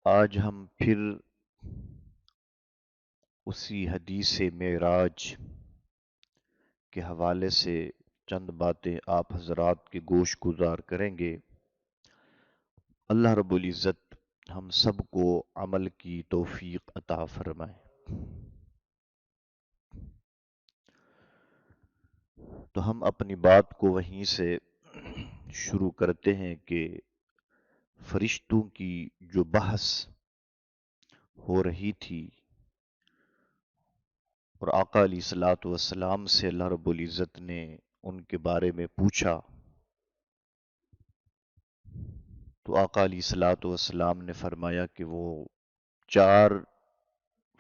آج ہم پھر اسی حدیث معراج کے حوالے سے چند باتیں آپ حضرات کے گوش گزار کریں گے۔ اللہ رب العزت ہم سب کو عمل کی توفیق عطا فرمائے۔ تو ہم اپنی بات کو وہیں سے شروع کرتے ہیں کہ فرشتوں کی جو بحث ہو رہی تھی اور آقا علیہ الصلوۃ والسلام سے اللہ رب العزت نے ان کے بارے میں پوچھا، تو آقا علیہ الصلوۃ والسلام نے فرمایا کہ وہ چار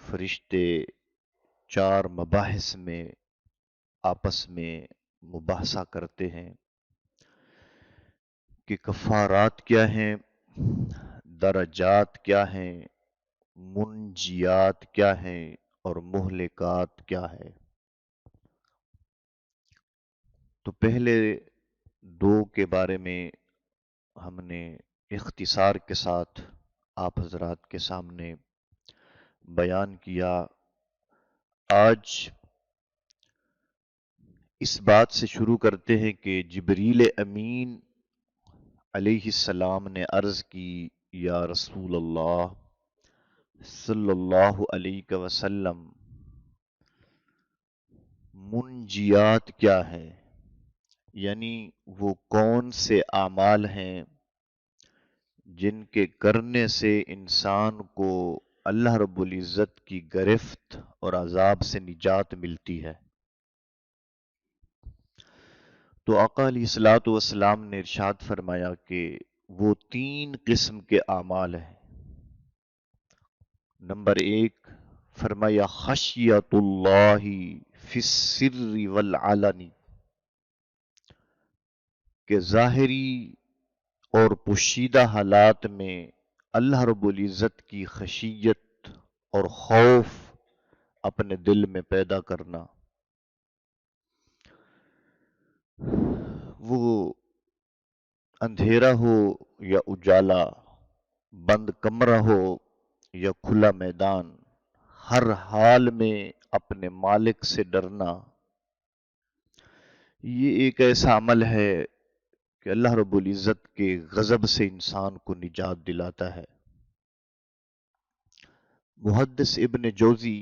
فرشتے چار مباحث میں آپس میں مباحثہ کرتے ہیں کہ کفارات کیا ہیں، درجات کیا ہیں، منجیات کیا ہیں اور مہلکات کیا ہے۔ تو پہلے دو کے بارے میں ہم نے اختصار کے ساتھ آپ حضرات کے سامنے بیان کیا۔ آج اس بات سے شروع کرتے ہیں کہ جبریل امین علیہ السلام نے عرض کی، یا رسول اللہ صلی اللہ علیہ وسلم، منجیات کیا ہے؟ یعنی وہ کون سے اعمال ہیں جن کے کرنے سے انسان کو اللہ رب العزت کی گرفت اور عذاب سے نجات ملتی ہے۔ تو آقا علیہ الصلوۃ والسلام نے ارشاد فرمایا کہ وہ تین قسم کے اعمال ہیں۔ نمبر ایک، فرمایا خشیت اللہ فی السر والعلن، کہ ظاہری اور پوشیدہ حالات میں اللہ رب العزت کی خشیت اور خوف اپنے دل میں پیدا کرنا۔ وہ اندھیرا ہو یا اجالا، بند کمرہ ہو یا کھلا میدان، ہر حال میں اپنے مالک سے ڈرنا، یہ ایک ایسا عمل ہے کہ اللہ رب العزت کے غضب سے انسان کو نجات دلاتا ہے۔ محدث ابن جوزی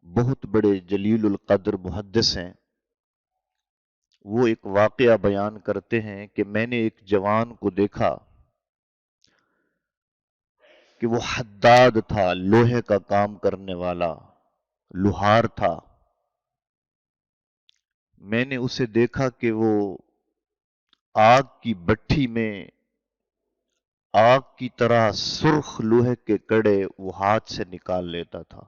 بہت بڑے جلیل القدر محدث ہیں، وہ ایک واقعہ بیان کرتے ہیں کہ میں نے ایک جوان کو دیکھا کہ وہ حداد تھا، لوہے کا کام کرنے والا لوہار تھا۔ میں نے اسے دیکھا کہ وہ آگ کی بٹھی میں آگ کی طرح سرخ لوہے کے کڑے وہ ہاتھ سے نکال لیتا تھا۔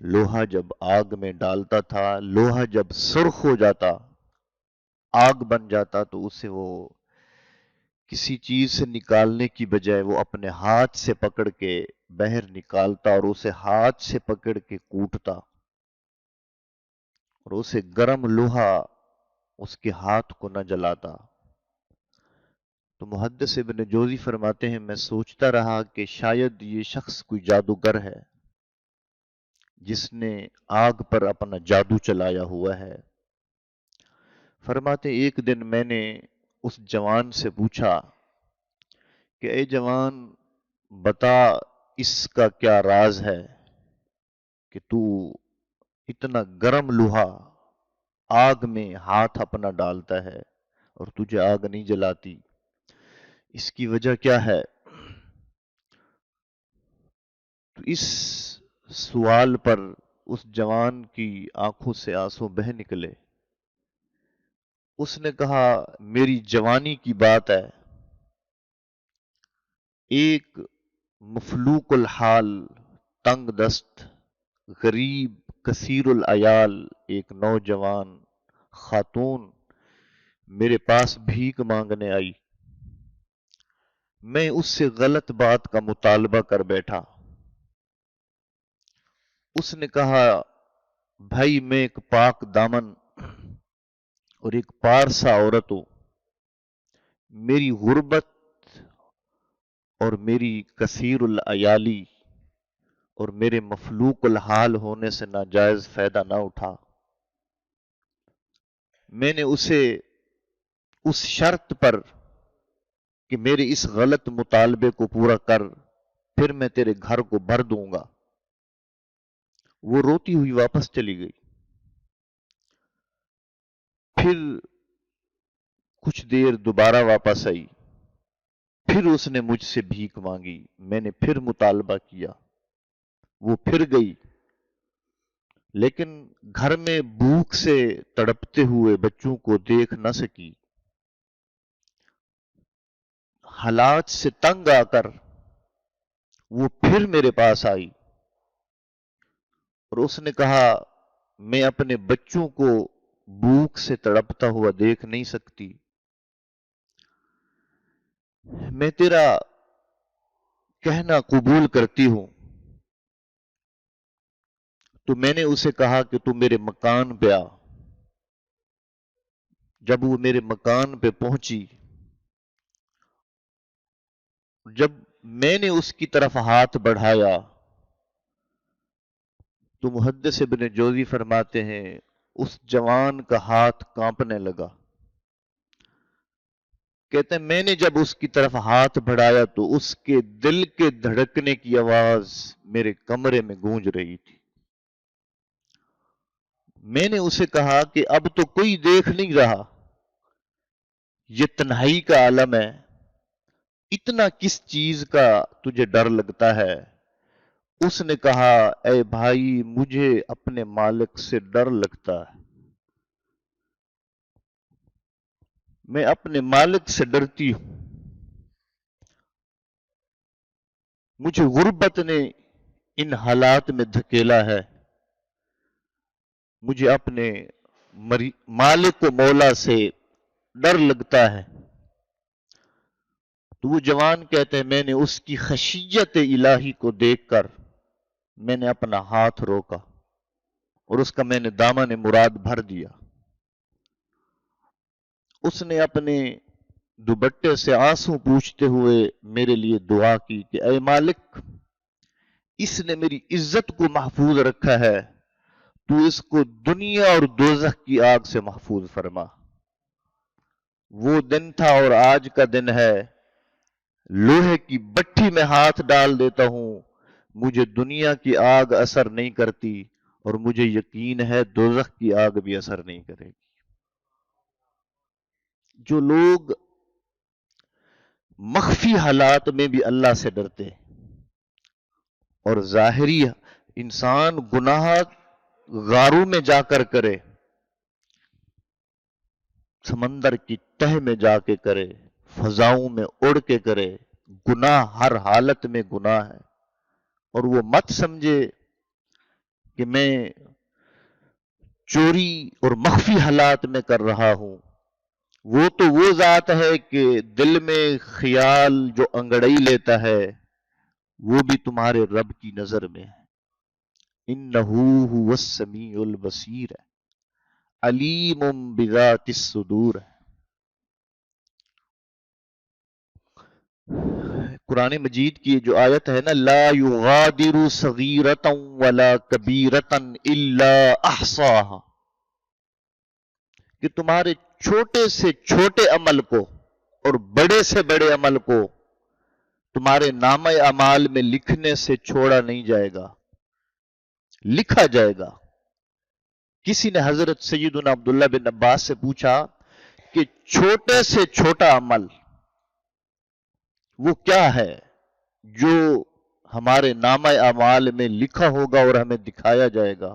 لوہا جب آگ میں ڈالتا تھا، لوہا جب سرخ ہو جاتا، آگ بن جاتا، تو اسے وہ کسی چیز سے نکالنے کی بجائے وہ اپنے ہاتھ سے پکڑ کے باہر نکالتا اور اسے ہاتھ سے پکڑ کے کوٹتا، اور اسے گرم لوہا اس کے ہاتھ کو نہ جلاتا۔ تو محدث ابن جوزی فرماتے ہیں، میں سوچتا رہا کہ شاید یہ شخص کوئی جادوگر ہے جس نے آگ پر اپنا جادو چلایا ہوا ہے۔ فرماتے ایک دن میں نے اس جوان سے پوچھا کہ اے جوان، بتا اس کا کیا راز ہے کہ تو اتنا گرم لوہا آگ میں ہاتھ اپنا ڈالتا ہے اور تجھے آگ نہیں جلاتی، اس کی وجہ کیا ہے؟ تو اس سوال پر اس جوان کی آنکھوں سے آنسو بہہ نکلے۔ اس نے کہا، میری جوانی کی بات ہے، ایک مفلوق الحال، تنگ دست، غریب، کثیر العیال ایک نوجوان خاتون میرے پاس بھیک مانگنے آئی۔ میں اس سے غلط بات کا مطالبہ کر بیٹھا۔ اس نے کہا، بھائی میں ایک پاک دامن اور ایک پارسا عورت ہوں، میری غربت اور میری کثیر العیالی اور میرے مفلوق الحال ہونے سے ناجائز فائدہ نہ اٹھا، میں نے اسے اس شرط پر کہ میرے اس غلط مطالبے کو پورا کر، پھر میں تیرے گھر کو بھر دوں گا، وہ روتی ہوئی واپس چلی گئی۔ پھر کچھ دیر دوبارہ واپس آئی، پھر اس نے مجھ سے بھیک مانگی، میں نے پھر مطالبہ کیا، وہ پھر گئی، لیکن گھر میں بھوک سے تڑپتے ہوئے بچوں کو دیکھ نہ سکی۔ حالات سے تنگ آ کر وہ پھر میرے پاس آئی اور اس نے کہا میں اپنے بچوں کو بھوک سے تڑپتا ہوا دیکھ نہیں سکتی، میں تیرا کہنا قبول کرتی ہوں۔ تو میں نے اسے کہا کہ تو میرے مکان پہ آ۔ جب وہ میرے مکان پہ پہنچی، جب میں نے اس کی طرف ہاتھ بڑھایا تو محدث ابن جوزی فرماتے ہیں اس جوان کا ہاتھ کانپنے لگا۔ کہتے ہیں میں نے جب اس کی طرف ہاتھ بڑھایا تو اس کے دل کے دھڑکنے کی آواز میرے کمرے میں گونج رہی تھی۔ میں نے اسے کہا کہ اب تو کوئی دیکھ نہیں رہا، یہ تنہائی کا عالم ہے، اتنا کس چیز کا تجھے ڈر لگتا ہے؟ اس نے کہا اے بھائی مجھے اپنے مالک سے ڈر لگتا ہے، میں اپنے مالک سے ڈرتی ہوں، مجھے غربت نے ان حالات میں دھکیلا ہے، مجھے اپنے مالک و مولا سے ڈر لگتا ہے۔ تو وہ جوان کہتے ہیں میں نے اس کی خشیت الہی کو دیکھ کر میں نے اپنا ہاتھ روکا اور اس کا میں نے دامن مراد بھر دیا۔ اس نے اپنے دوپٹے سے آنسو پوچھتے ہوئے میرے لیے دعا کی کہ اے مالک، اس نے میری عزت کو محفوظ رکھا ہے، تو اس کو دنیا اور دوزخ کی آگ سے محفوظ فرما۔ وہ دن تھا اور آج کا دن ہے، لوہے کی بٹھی میں ہاتھ ڈال دیتا ہوں، مجھے دنیا کی آگ اثر نہیں کرتی اور مجھے یقین ہے دوزخ کی آگ بھی اثر نہیں کرے گی۔ جو لوگ مخفی حالات میں بھی اللہ سے ڈرتے اور ظاہری انسان گناہ غاروں میں جا کر کرے، سمندر کی تہ میں جا کے کرے، فضاؤں میں اڑ کے کرے، گناہ ہر حالت میں گناہ ہے، اور وہ مت سمجھے کہ میں چوری اور مخفی حالات میں کر رہا ہوں، وہ تو وہ ذات ہے کہ دل میں خیال جو انگڑائی لیتا ہے وہ بھی تمہارے رب کی نظر میں ہے۔ انہو هو السمیع البصیر ہے، علیم بذات الصدور ہے۔ قرآن مجید کی جو آیت ہے نا لا یغادر صغیرۃ ولا کبیرۃ الا احصاها، کہ تمہارے چھوٹے سے چھوٹے عمل کو اور بڑے سے بڑے عمل کو تمہارے نامہ اعمال میں لکھنے سے چھوڑا نہیں جائے گا، لکھا جائے گا۔ کسی نے حضرت سیدنا عبداللہ بن عباس سے پوچھا کہ چھوٹے سے چھوٹا عمل وہ کیا ہے جو ہمارے نامہ اعمال میں لکھا ہوگا اور ہمیں دکھایا جائے گا؟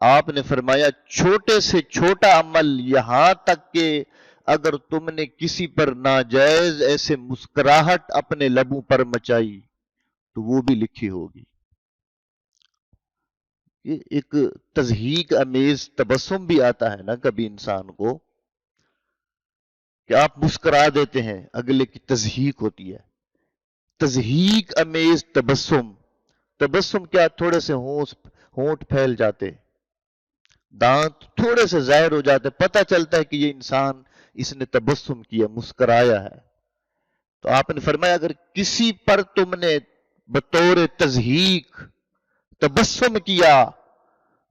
آپ نے فرمایا چھوٹے سے چھوٹا عمل یہاں تک کہ اگر تم نے کسی پر ناجائز ایسے مسکراہٹ اپنے لبوں پر مچائی تو وہ بھی لکھی ہوگی۔ یہ ایک تضحیک امیز تبسم بھی آتا ہے نا کبھی انسان کو، کہ آپ مسکرا دیتے ہیں، اگلے کی تضحیک ہوتی ہے۔ تضحیک امیز تبسم، تبسم کیا تھوڑے سے ہونٹ پھیل جاتے، دانت تھوڑے سے ظاہر ہو جاتے، پتہ چلتا ہے کہ یہ انسان اس نے تبسم کیا، مسکرایا ہے۔ تو آپ نے فرمایا اگر کسی پر تم نے بطور تضحیک تبسم کیا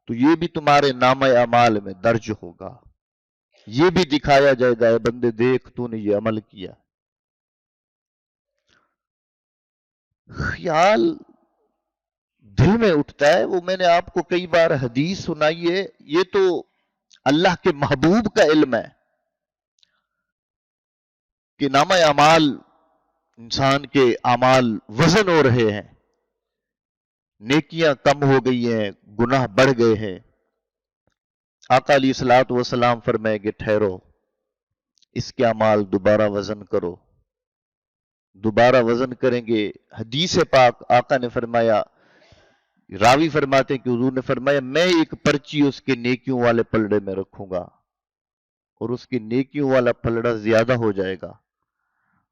تو یہ بھی تمہارے نامہ اعمال میں درج ہوگا، یہ بھی دکھایا جائے گا، اے بندے دیکھ تو نے یہ عمل کیا۔ خیال دل میں اٹھتا ہے، وہ میں نے آپ کو کئی بار حدیث سنائی ہے، یہ تو اللہ کے محبوب کا علم ہے کہ نامہ اعمال، انسان کے اعمال وزن ہو رہے ہیں، نیکیاں کم ہو گئی ہیں، گناہ بڑھ گئے ہیں۔ آقا علیہ الصلوۃ والسلام فرمائے کہ ٹھہرو، اس کے اعمال دوبارہ وزن کرو۔ دوبارہ وزن کریں گے۔ حدیث پاک آقا نے فرمایا، راوی فرماتے ہیں کہ حضور نے فرمایا میں ایک پرچی اس کے نیکیوں والے پلڑے میں رکھوں گا، اور اس کی نیکیوں والا پلڑا زیادہ ہو جائے گا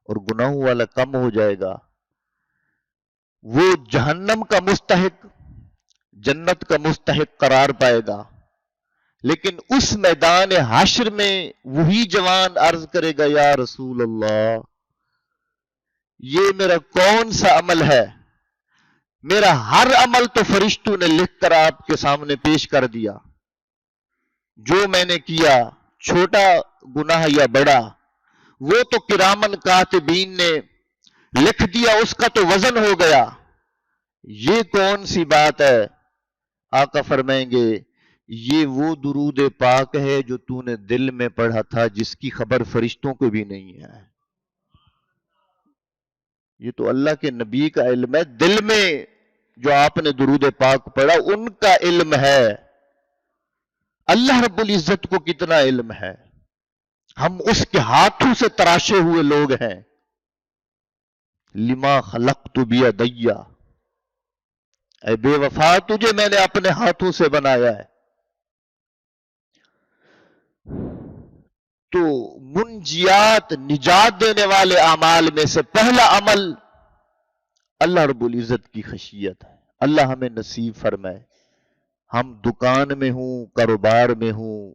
اور گناہوں والا کم ہو جائے گا۔ وہ جہنم کا مستحق، جنت کا مستحق قرار پائے گا، لیکن اس میدان حشر میں وہی جوان عرض کرے گا یا رسول اللہ، یہ میرا کون سا عمل ہے؟ میرا ہر عمل تو فرشتوں نے لکھ کر آپ کے سامنے پیش کر دیا، جو میں نے کیا چھوٹا گناہ یا بڑا وہ تو کرامن کاتبین نے لکھ دیا، اس کا تو وزن ہو گیا، یہ کون سی بات ہے؟ آقا فرمائیں گے یہ وہ درود پاک ہے جو تو نے دل میں پڑھا تھا، جس کی خبر فرشتوں کو بھی نہیں ہے۔ یہ تو اللہ کے نبی کا علم ہے، دل میں جو آپ نے درود پاک پڑھا ان کا علم ہے۔ اللہ رب العزت کو کتنا علم ہے، ہم اس کے ہاتھوں سے تراشے ہوئے لوگ ہیں۔ لما خلقت بیدی، اے بے وفا تجھے میں نے اپنے ہاتھوں سے بنایا ہے۔ تو منجیات، نجات دینے والے اعمال میں سے پہلا عمل اللہ رب العزت کی خشیت ہے۔ اللہ ہمیں نصیب فرمائے، ہم دکان میں ہوں، کاروبار میں ہوں،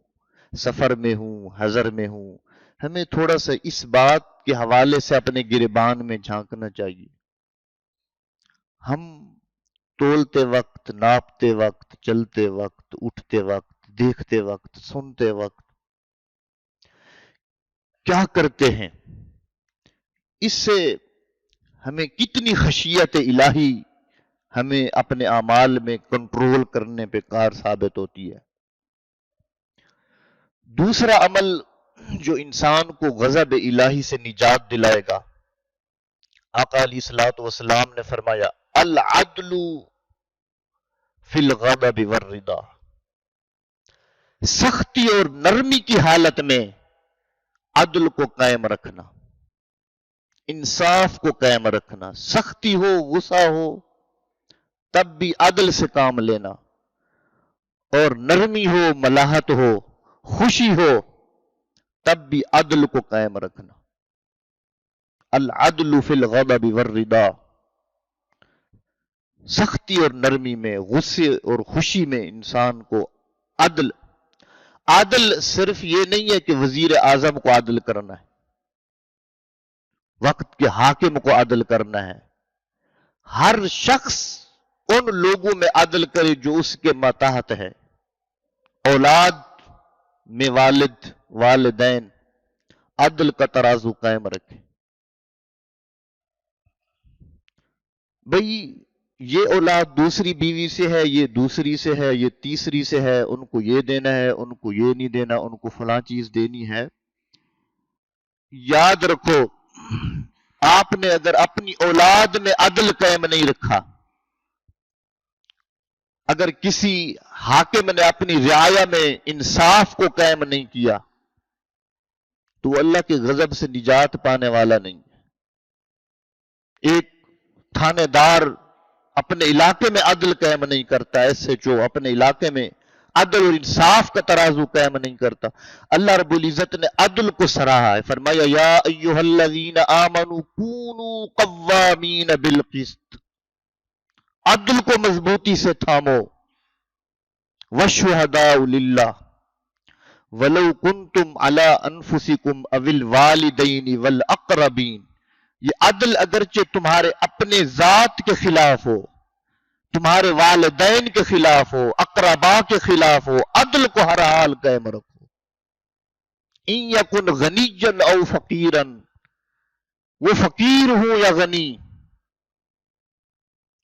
سفر میں ہوں، حضر میں ہوں، ہمیں تھوڑا سا اس بات کے حوالے سے اپنے گریبان میں جھانکنا چاہیے۔ ہم تولتے وقت، ناپتے وقت، چلتے وقت، اٹھتے وقت، دیکھتے وقت، سنتے وقت کیا کرتے ہیں؟ اس سے ہمیں کتنی خشیت الہی ہمیں اپنے اعمال میں کنٹرول کرنے پہ کار ثابت ہوتی ہے۔ دوسرا عمل جو انسان کو غضب الہی سے نجات دلائے گا، آقا علیہ الصلوۃ والسلام نے فرمایا العدل فی الغضب والرضا، سختی اور نرمی کی حالت میں عدل کو قائم رکھنا، انصاف کو قائم رکھنا، سختی ہو، غصہ ہو تب بھی عدل سے کام لینا، اور نرمی ہو، ملاحت ہو، خوشی ہو تب بھی عدل کو قائم رکھنا۔ العدل فی الغضب والرضا، سختی اور نرمی میں، غصے اور خوشی میں انسان کو عدل۔ عدل صرف یہ نہیں ہے کہ وزیر اعظم کو عدل کرنا ہے، وقت کے حاکم کو عدل کرنا ہے، ہر شخص ان لوگوں میں عدل کرے جو اس کے ماتحت ہے، اولاد میں والد، والدین، عدل کا ترازو قائم رکھے۔ بھئی یہ اولاد دوسری بیوی سے ہے، یہ دوسری سے ہے، یہ تیسری سے ہے، ان کو یہ دینا ہے، ان کو یہ نہیں دینا، ان کو فلاں چیز دینی ہے۔ یاد رکھو آپ نے اگر اپنی اولاد میں عدل قائم نہیں رکھا، اگر کسی حاکم نے اپنی رعایا میں انصاف کو قائم نہیں کیا تو وہ اللہ کے غضب سے نجات پانے والا نہیں ہے۔ ایک تھانے دار اپنے علاقے میں عدل قائم نہیں کرتا، ایسے جو اپنے علاقے میں عدل اور انصاف کا ترازو قائم نہیں کرتا، اللہ رب العزت نے عدل کو سراہا ہے، فرمایا یا ایھا الذین آمنوا کونوا قوامین بالقسط، عدل کو مضبوطی سے تھامو، وشہداء للہ ولو کنتم علی انفسکم او الوالدین والاقربین یہ عدل اگرچہ تمہارے اپنے ذات کے خلاف ہو، تمہارے والدین کے خلاف ہو، اقربا کے خلاف ہو، عدل کو ہر حال قائم رکھو۔ ان یکن غنیا او فقیرا، وہ فقیر ہوں یا غنی،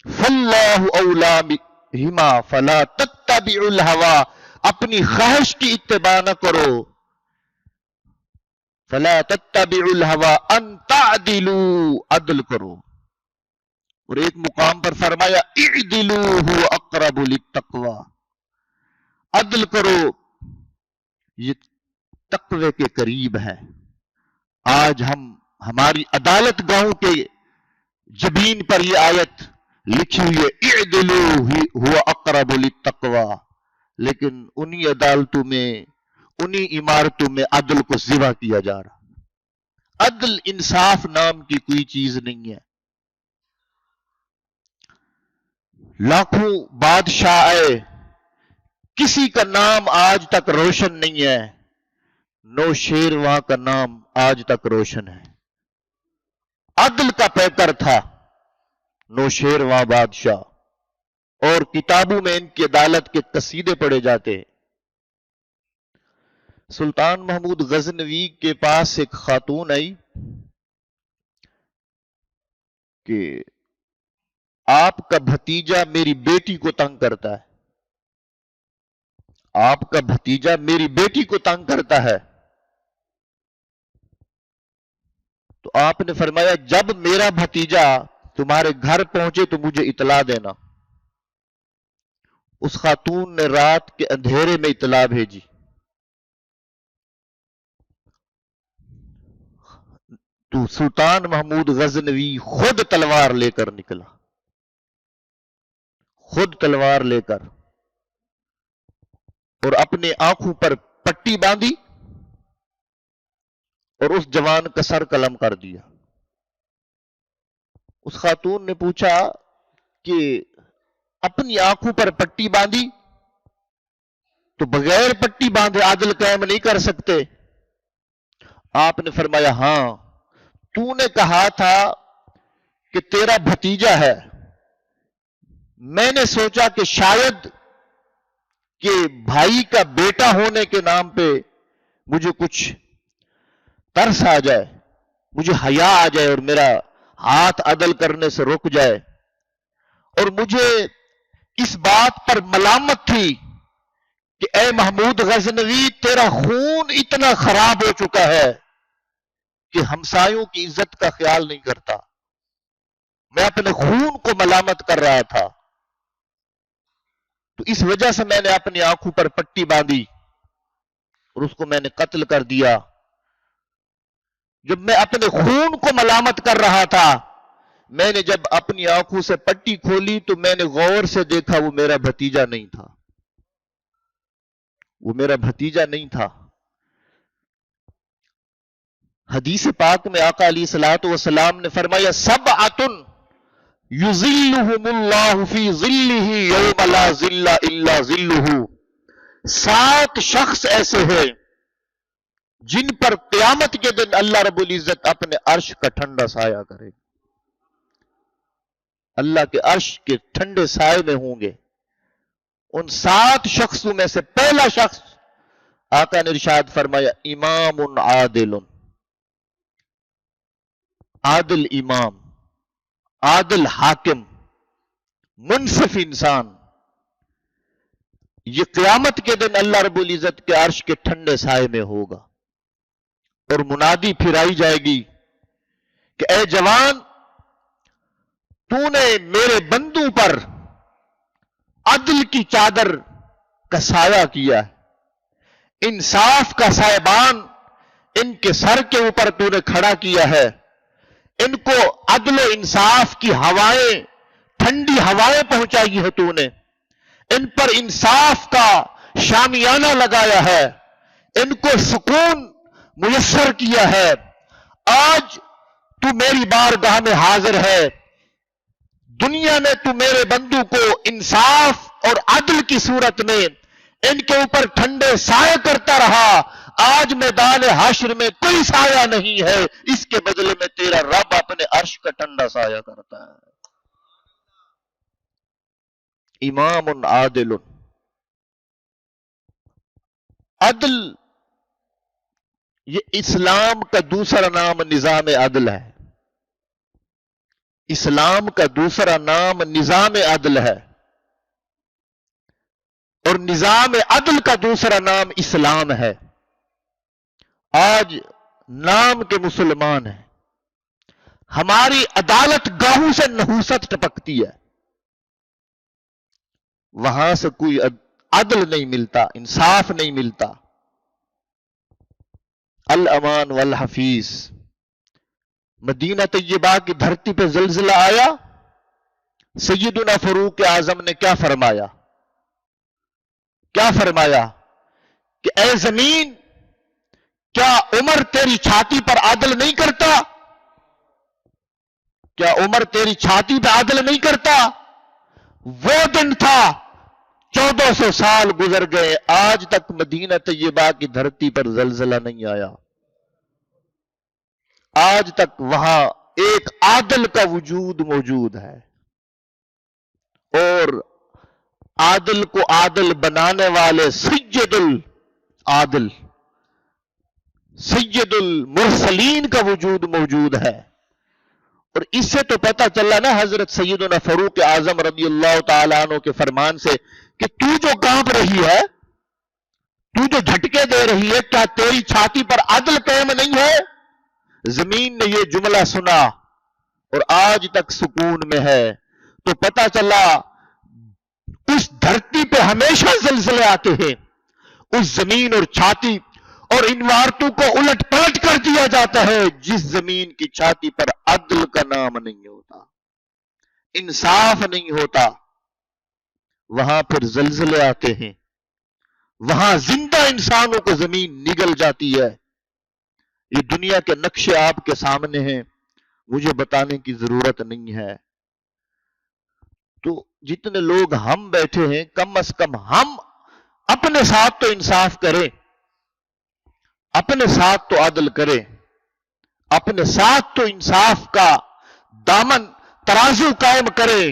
فاللہ اولا بہما فلا تتبعوا الہوا، اپنی خواہش کی اتباع نہ کرو، فلا تتبعوا الہوا ان تعدلوا، عدل کرو۔ اور ایک مقام پر فرمایا اعدلوا هو اقرب للتقوی، عدل کرو، یہ تقوی کے قریب ہے۔ آج ہماری عدالت گاہوں کے جبین پر یہ آیت لکھی ہوئی ہے اعدلوا هو اقرب للتقوی، لیکن انہی عدالتوں میں، انہی عمارتوں میں عدل کو ذبح کیا جا رہا۔ عدل انصاف نام کی کوئی چیز نہیں ہے۔ لاکھوں بادشاہ آئے، کسی کا نام آج تک روشن نہیں ہے، نوشیروان کا نام آج تک روشن ہے۔ عدل کا پیکر تھا نوشیروان بادشاہ، اور کتابوں میں ان کی عدالت کے قصیدے پڑھے جاتے ہیں۔ سلطان محمود غزنوی کے پاس ایک خاتون آئی کہ آپ کا بھتیجا میری بیٹی کو تنگ کرتا ہے، آپ کا بھتیجا میری بیٹی کو تنگ کرتا ہے۔ تو آپ نے فرمایا جب میرا بھتیجا تمہارے گھر پہنچے تو مجھے اطلاع دینا۔ اس خاتون نے رات کے اندھیرے میں اطلاع بھیجی۔ تو سلطان محمود غزنوی خود تلوار لے کر نکلا، خود تلوار لے کر، اور اپنے آنکھوں پر پٹی باندھی اور اس جوان کا سر قلم کر دیا۔ اس خاتون نے پوچھا کہ اپنی آنکھوں پر پٹی باندھی تو بغیر پٹی باندھے عدل قائم نہیں کر سکتے؟ آپ نے فرمایا ہاں، تو نے کہا تھا کہ تیرا بھتیجا ہے، میں نے سوچا کہ شاید کہ بھائی کا بیٹا ہونے کے نام پہ مجھے کچھ ترس آ جائے، مجھے حیا آ جائے اور میرا ہاتھ عدل کرنے سے رک جائے، اور مجھے اس بات پر ملامت تھی کہ اے محمود غزنوی تیرا خون اتنا خراب ہو چکا ہے کہ ہمسایوں کی عزت کا خیال نہیں کرتا۔ میں اپنے خون کو ملامت کر رہا تھا، تو اس وجہ سے میں نے اپنی آنکھوں پر پٹی باندھی اور اس کو میں نے قتل کر دیا۔ جب میں اپنے خون کو ملامت کر رہا تھا، میں نے جب اپنی آنکھوں سے پٹی کھولی تو میں نے غور سے دیکھا وہ میرا بھتیجا نہیں تھا، وہ میرا بھتیجا نہیں تھا۔ حدیث پاک میں آقا علیہ الصلوۃ والسلام نے فرمایا سبعۃ یظلھم اللہ فی ظلہ یوم لا ظل الا ظلہ، 7 شخص ایسے ہیں جن پر قیامت کے دن اللہ رب العزت اپنے عرش کا ٹھنڈا سایہ کرے، اللہ کے عرش کے ٹھنڈے سائے میں ہوں گے۔ ان 7 شخصوں میں سے پہلا شخص آقا نے ارشاد فرمایا امام عادل، عادل امام، عادل حاکم، منصف انسان، یہ قیامت کے دن اللہ رب العزت کے عرش کے ٹھنڈے سائے میں ہوگا۔ اور منادی پھرائی جائے گی کہ اے جوان، تو نے میرے بندوں پر عدل کی چادر کا سایہ کیا ہے، انصاف کا سائبان ان کے سر کے اوپر تو نے کھڑا کیا ہے، ان کو عدل و انصاف کی ہوائیں، ٹھنڈی ہوائیں پہنچائی ہے تو نے، ان پر انصاف کا شامیانہ لگایا ہے، ان کو سکون میسر کیا ہے۔ آج تو میری بارگاہ میں حاضر ہے، دنیا میں تو میرے بندوں کو انصاف اور عدل کی صورت میں ان کے اوپر ٹھنڈے سائے کرتا رہا، آج میدان حشر میں کوئی سایہ نہیں ہے، اس کے بدلے میں تیرا رب اپنے عرش کا ٹھنڈا سایہ کرتا ہے۔ امام عادل، عدل یہ اسلام کا دوسرا نام نظام عدل ہے۔ اسلام کا دوسرا نام نظام عدل ہے، اور نظام عدل کا دوسرا نام اسلام ہے۔ آج نام کے مسلمان ہیں، ہماری عدالت گاہوں سے نحوست ٹپکتی ہے، وہاں سے کوئی عدل نہیں ملتا، انصاف نہیں ملتا۔ الامان والحفیظ، مدینہ طیبہ کی دھرتی پہ زلزلہ آیا، سیدنا فاروق اعظم نے کیا فرمایا؟ کیا فرمایا کہ اے زمین، کیا عمر تیری چھاتی پر عدل نہیں کرتا؟ کیا عمر تیری چھاتی پہ عدل نہیں کرتا؟ وہ دن تھا، 1400 سال گزر گئے، آج تک مدینہ طیبہ کی دھرتی پر زلزلہ نہیں آیا۔ آج تک وہاں ایک عادل کا وجود موجود ہے، اور عادل کو عادل بنانے والے سید العادل، سید المرسلین کا وجود موجود ہے۔ اور اس سے تو پتہ چلا نا حضرت سیدنا فاروق اعظم رضی اللہ تعالیٰ عنہ کے فرمان سے کہ تو جو کانپ رہی ہے، تو جو جھٹکے دے رہی ہے، کیا تیری چھاتی پر عدل قائم نہیں ہے؟ زمین نے یہ جملہ سنا اور آج تک سکون میں ہے۔ تو پتہ چلا اس دھرتی پہ ہمیشہ زلزلے آتے ہیں، اس زمین اور چھاتی اور ان عمارتوں کو الٹ پلٹ کر دیا جاتا ہے جس زمین کی چھاتی پر عدل کا نام نہیں ہوتا، انصاف نہیں ہوتا، وہاں پھر زلزلے آتے ہیں، وہاں زندہ انسانوں کو زمین نگل جاتی ہے۔ یہ دنیا کے نقشے آپ کے سامنے ہیں، مجھے بتانے کی ضرورت نہیں ہے۔ تو جتنے لوگ ہم بیٹھے ہیں، کم از کم ہم اپنے ساتھ تو انصاف کریں، اپنے ساتھ تو عدل کریں، اپنے ساتھ تو انصاف کا دامن ترازو قائم کریں۔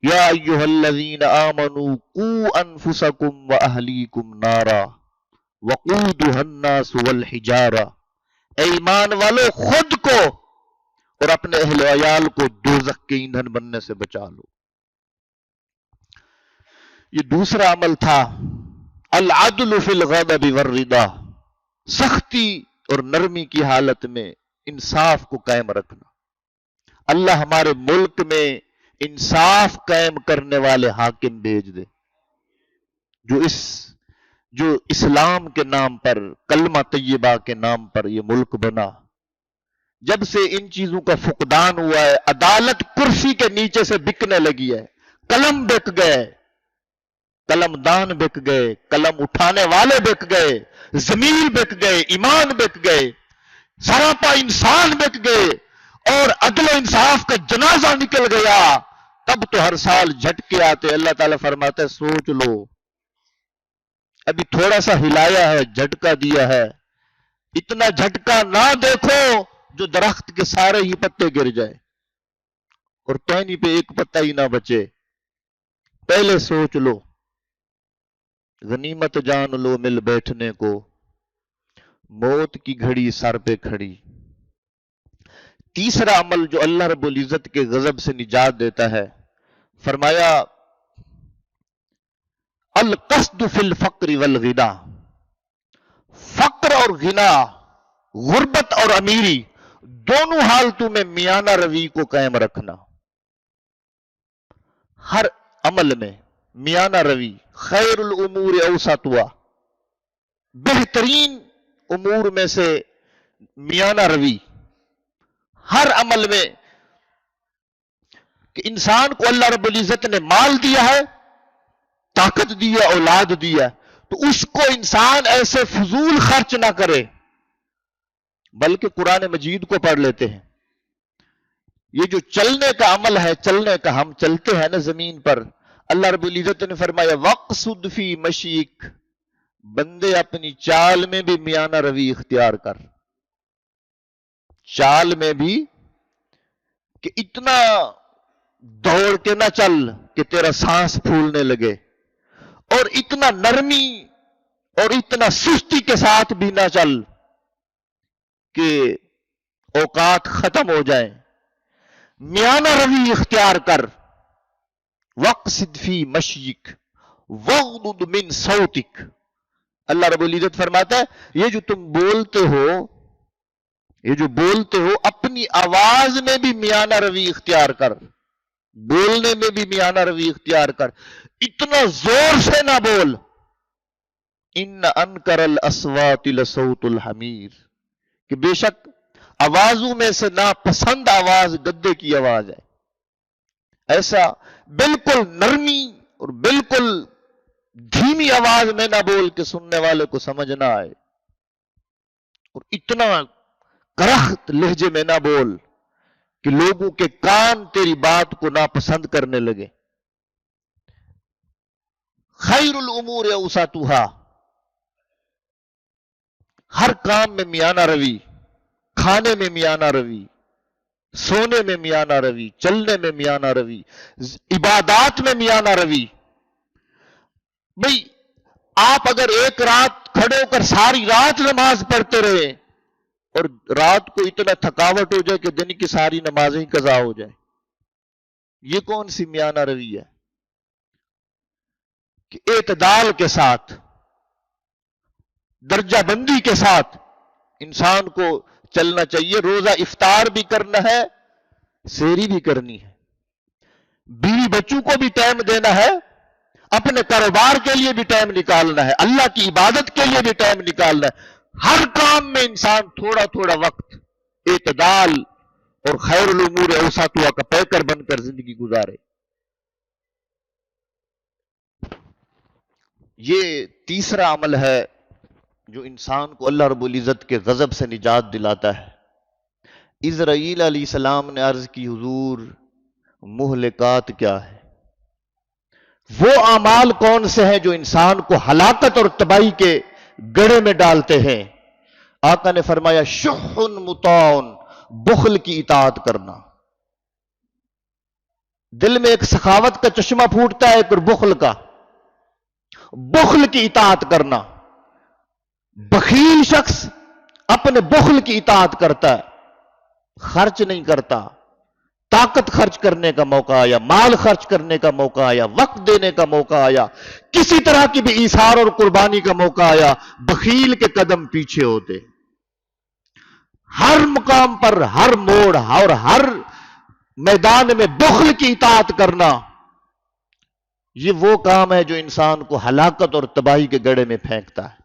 یا ایھا الذین آمنوا قوا انفسکم واہلیکم نارا وقودھا الناس والحجارہ، اے ایمان والو خود کو اور اپنے اہل و عیال کو دوزخ کے ایندھن بننے سے بچا لو۔ یہ دوسرا عمل تھا العدل فی الغضب والرضا، سختی اور نرمی کی حالت میں انصاف کو قائم رکھنا۔ اللہ ہمارے ملک میں انصاف قائم کرنے والے حاکم بھیج دے، جو اسلام کے نام پر، کلمہ طیبہ کے نام پر یہ ملک بنا۔ جب سے ان چیزوں کا فقدان ہوا ہے، عدالت کرسی کے نیچے سے بکنے لگی ہے، قلم بک گئے، قلم دان بک گئے، قلم اٹھانے والے بک گئے، ضمیر بک گئے، ایمان بک گئے، سراپا انسان بک گئے، اور عدل و انصاف کا جنازہ نکل گیا۔ تب تو ہر سال جھٹکے آتے، اللہ تعالیٰ فرماتا ہے سوچ لو، ابھی تھوڑا سا ہلایا ہے، جھٹکا دیا ہے، اتنا جھٹکا نہ دیکھو جو درخت کے سارے ہی پتے گر جائے اور ٹہنی پہ ایک پتا ہی نہ بچے۔ پہلے سوچ لو، غنیمت جان لو مل بیٹھنے کو، موت کی گھڑی سر پہ کھڑی۔ تیسرا عمل جو اللہ رب العزت کے غضب سے نجات دیتا ہے، فرمایا القصد فی الفقر والغنا، فقر اور غنا، غربت اور امیری، دونوں حالتوں میں میانہ روی کو قائم رکھنا۔ ہر عمل میں میانہ روی، خیر الامور اوسطها، بہترین امور میں سے میانہ روی۔ ہر عمل میں کہ انسان کو اللہ رب العزت نے مال دیا ہے، طاقت دیا، اولاد دیا، تو اس کو انسان ایسے فضول خرچ نہ کرے، بلکہ قرآن مجید کو پڑھ لیتے ہیں۔ یہ جو چلنے کا عمل ہے، چلنے کا، ہم چلتے ہیں نا زمین پر، اللہ رب العزت نے فرمایا وَقْصُدْ فِي مَشِيِكَ، بندے اپنی چال میں بھی میانہ روی اختیار کر، چال میں بھی، کہ اتنا دوڑ کے نہ چل کہ تیرا سانس پھولنے لگے، اور اتنا نرمی اور اتنا سستی کے ساتھ بھی نہ چل کہ اوقات ختم ہو جائیں۔ میانہ روی اختیار کر، وقصد فی مشیک وغضض من صوتک۔ اللہ رب العزت فرماتا ہے یہ جو تم بولتے ہو، یہ جو بولتے ہو، اپنی آواز میں بھی میانہ روی اختیار کر، بولنے میں بھی میانہ روی اختیار کر، اتنا زور سے نہ بول۔ ان انکر الاصوات لصوت الحمیر، کہ بے شک آوازوں میں سے ناپسند آواز گدے کی آواز ہے۔ ایسا بالکل نرمی اور بالکل دھیمی آواز میں نہ بول کہ سننے والے کو سمجھ نہ آئے، اور اتنا کرخت لہجے میں نہ بول کہ لوگوں کے کان تیری بات کو ناپسند کرنے لگے۔ خیر الامور اوسطھا، ہر کام میں میانہ روی، کھانے میں میانہ روی، سونے میں میانہ روی، چلنے میں میانہ روی، عبادات میں میانہ روی۔ بھئی آپ اگر ایک رات کھڑے ہو کر ساری رات نماز پڑھتے رہے اور رات کو اتنا تھکاوٹ ہو جائے کہ دن کی ساری نمازیں قضا ہو جائے، یہ کون سی میانہ روی ہے؟ کہ اعتدال کے ساتھ، درجہ بندی کے ساتھ انسان کو چلنا چاہیے۔ روزہ افطار بھی کرنا ہے، سحری بھی کرنی ہے، بیوی بچوں کو بھی ٹائم دینا ہے، اپنے کاروبار کے لیے بھی ٹائم نکالنا ہے، اللہ کی عبادت کے لیے بھی ٹائم نکالنا ہے۔ ہر کام میں انسان تھوڑا تھوڑا وقت اعتدال اور خیر الامور اوسطھا کا پیکر بن کر زندگی گزارے۔ یہ تیسرا عمل ہے جو انسان کو اللہ رب العزت کے غضب سے نجات دلاتا ہے۔ اسرائیل علیہ السلام نے عرض کی حضور مہلکات کیا ہے؟ وہ اعمال کون سے ہیں جو انسان کو ہلاکت اور تباہی کے گڑھے میں ڈالتے ہیں؟ آقا نے فرمایا شح مطاع، بخل کی اطاعت کرنا۔ دل میں ایک سخاوت کا چشمہ پھوٹتا ہے پھر بخل کا، بخل کی اطاعت کرنا۔ بخیل شخص اپنے بخل کی اطاعت کرتا ہے، خرچ نہیں کرتا۔ طاقت خرچ کرنے کا موقع آیا، مال خرچ کرنے کا موقع آیا، وقت دینے کا موقع آیا، کسی طرح کی بھی ایثار اور قربانی کا موقع آیا، بخیل کے قدم پیچھے ہوتے۔ ہر مقام پر، ہر موڑ اور ہر میدان میں بخل کی اطاعت کرنا، یہ وہ کام ہے جو انسان کو ہلاکت اور تباہی کے گڑھے میں پھینکتا ہے۔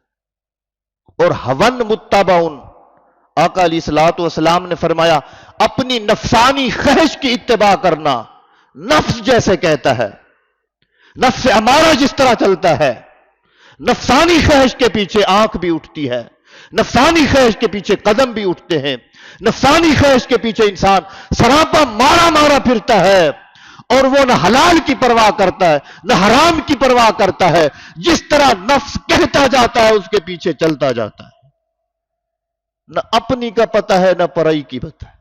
اور ہون متبعون، آقا علیہ الصلوۃ والسلام نے فرمایا اپنی نفسانی خواہش کی اتباع کرنا۔ نفس جیسے کہتا ہے، نفس امارہ جس طرح چلتا ہے، نفسانی خواہش کے پیچھے آنکھ بھی اٹھتی ہے، نفسانی خواہش کے پیچھے قدم بھی اٹھتے ہیں، نفسانی خواہش کے پیچھے انسان سراپا مارا مارا پھرتا ہے، اور وہ نہ حلال کی پرواہ کرتا ہے نہ حرام کی پرواہ کرتا ہے۔ جس طرح نفس کہتا جاتا ہے اس کے پیچھے چلتا جاتا ہے۔ نہ اپنی کا پتہ ہے نہ پرائی کی پتہ ہے،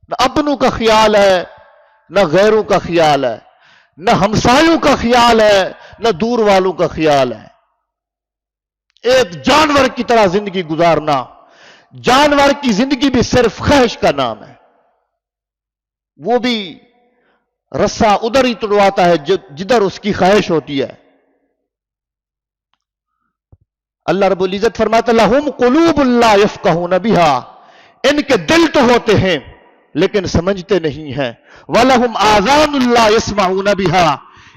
نہ اپنوں کا خیال ہے نہ غیروں کا خیال ہے، نہ ہمسایوں کا خیال ہے نہ دور والوں کا خیال ہے۔ ایک جانور کی طرح زندگی گزارنا۔ جانور کی زندگی بھی صرف خواہش کا نام ہے، وہ بھی رسا ادھر ہی تڑواتا ہے جدھر اس کی خواہش ہوتی ہے۔ اللہ رب العزت فرماتا لہم قلوب لا یفقہون بہا، ان کے دل تو ہوتے ہیں لیکن سمجھتے نہیں ہیں۔ وَلَهُمْ آذَانٌ لَا يَسْمَعُونَ بِهَا،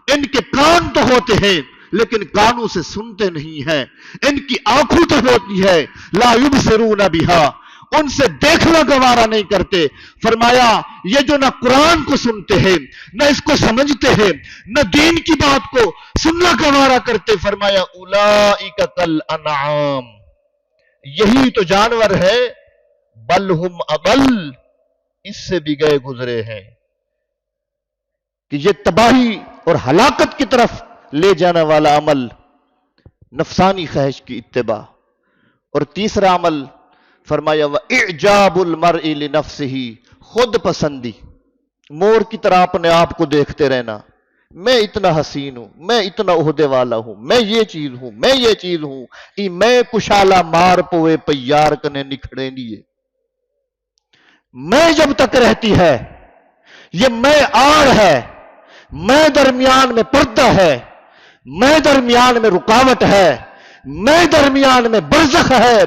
ان کے کان تو ہوتے ہیں لیکن کانوں سے سنتے نہیں ہیں۔ ان کی آنکھوں تو ہوتی ہے لا يبصرون بها، ان سے دیکھنا گوارا نہیں کرتے۔ فرمایا یہ جو نہ قرآن کو سنتے ہیں نہ اس کو سمجھتے ہیں نہ دین کی بات کو سننا گوارا کرتے، فرمایا اولئک کالانعام، یہی تو جانور ہے، بل ہم اضل، اس سے بھی گئے گزرے ہیں۔ کہ یہ تباہی اور ہلاکت کی طرف لے جانے والا عمل نفسانی خواہش کی اتباع۔ اور تیسرا عمل فرمایا وَإِعْجَابُ الْمَرْءِ لِنَفْسِهِ، خود پسندی، مور کی طرح اپنے آپ کو دیکھتے رہنا، میں اتنا حسین ہوں، میں اتنا عہدے والا ہوں، میں یہ چیز ہوں، میں یہ چیز ہوں، ای میں کشالا مار پوے پیار کنے نکھڑے لیے۔ میں جب تک رہتی ہے یہ میں آڑ ہے، میں درمیان میں پردہ ہے، میں درمیان میں رکاوٹ ہے، میں درمیان میں برزخ ہے۔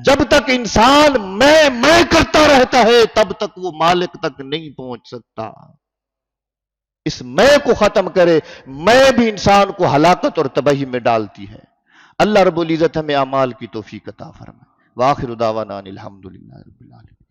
جب تک انسان میں کرتا رہتا ہے تب تک وہ مالک تک نہیں پہنچ سکتا۔ اس میں کو ختم کرے، میں بھی انسان کو ہلاکت اور تباہی میں ڈالتی ہے۔ اللہ رب العزت ہمیں اعمال کی توفیق عطا فرمائے۔ وآخر دعوانا ان الحمدللہ رب العالمین۔